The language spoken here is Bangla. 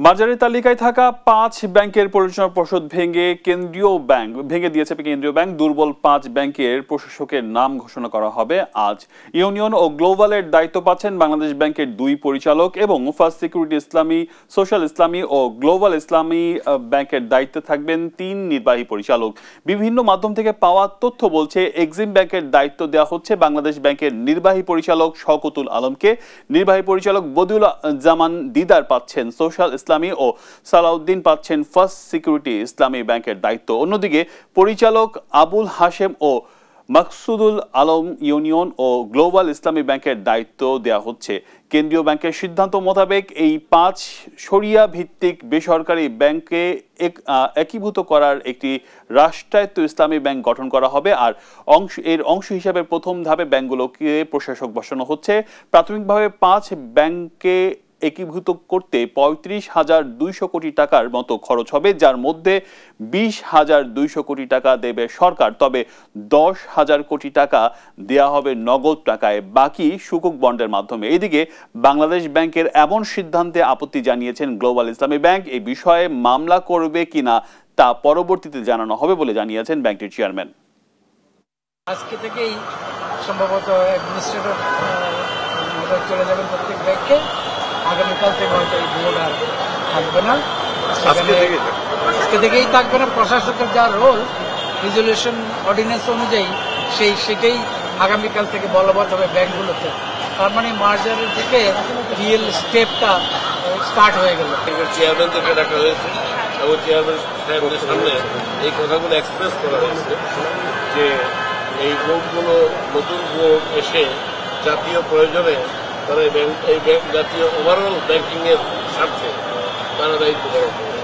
মার্জারের তালিকায় থাকা ৫ ব্যাংকের পরিচালনা পর্ষদ ভেঙে দিয়েছে কেন্দ্রীয় ব্যাংক। দুর্বল ৫ ব্যাংকের প্রশাসকের নাম ঘোষণা করা হবে আজ। ইউনিয়ন ও গ্লোবালের দায়িত্ব পাচ্ছেন বাংলাদেশ ব্যাংকের ২ পরিচালক এবং ফার্স্ট সিকিউরিটি ইসলামী, সোশ্যাল ইসলামী ও গ্লোবাল ইসলামী ব্যাংকের দায়িত্বে থাকবেন ৩ নির্বাহী পরিচালক। বিভিন্ন মাধ্যম থেকে পাওয়া তথ্য বলছে এক্সিম ব্যাংকের দায়িত্ব দেওয়া হচ্ছে বাংলাদেশ ব্যাংকের নির্বাহী পরিচালক শওকতুল আলমকে। নির্বাহী পরিচালক বদিউল জামান দিদার পাচ্ছেন সোশ্যাল ইসলামী ও সালাউদ্দিন পাচ্ছেন ফার্স্ট সিকিউরিটি ইসলামী ব্যাংকের দায়িত্ব। অন্যদিকে পরিচালক আবুল হাশেম ও মাকসুদুল আলম ইউনিয়ন ও গ্লোবাল ইসলামী ব্যাংকের দায়িত্ব দেওয়া হচ্ছে। কেন্দ্রীয় ব্যাংকের সিদ্ধান্ত মোতাবেক এই ৫ শরিয়া ভিত্তিক বেসরকারি ব্যাংকে একীভূত করার একটি রাষ্ট্রায়ত্ত ইসলামী ব্যাংক গঠন করা হবে। আর এর অংশ হিসাবে প্রথম ধাপে ব্যাংকগুলোকে প্রশাসক বসানো হচ্ছে। প্রাথমিকভাবে ৫ ব্যাংকে একীভূত করতে ৩৫,২০০ কোটি টাকার মতো খরচ হবে, যার মধ্যে ২০,২০০ কোটি টাকা দেবে সরকার, তবে ১০,০০০ কোটি টাকা দেয়া হবে নগদ টাকায়, বাকি সুকুক বন্ডের মাধ্যমে। এদিকে বাংলাদেশ ব্যাংকের এমন সিদ্ধান্তে আপত্তি জানিয়েছেন গ্লোবাল ইসলামী ব্যাংক। এই বিষয়ে মামলা করবে কিনা তা পরবর্তীতে জানানো হবে বলে জানিয়েছেন ব্যাংকটির চেয়ারম্যান। আজকে থেকেই সম্ভবত অ্যাডমিনিস্ট্রেটর চলে যাবেন প্রত্যেক ব্যাংকে। আগামীকাল থেকে হয়তো এই বোর্ড আর থাকবে না, আজকে থেকেই থাকবে না। প্রশাসকের যা রোল রেজুলেশন অর্ডিন্যান্স অনুযায়ী সেটাই আগামীকাল থেকে বলবৎ হবে ব্যাংকগুলোতে। তার মানে মার্জারের দিকে রিয়েল স্টেপটা স্টার্ট হয়ে গেল। চেয়ারম্যানদেরকে ডাকা হয়েছে এবং চেয়ারম্যান সাহেবের সামনে এই কথাগুলো এক্সপ্রেস করা হয়েছে যে এই বোর্ডগুলো নতুন বোর্ড এসে জাতীয় প্রয়োজনে তারা এই ব্যাংক জাতীয় ওভারঅল ব্যাংকিং এর স্বার্থে তারা দায়িত্ব পালন করে।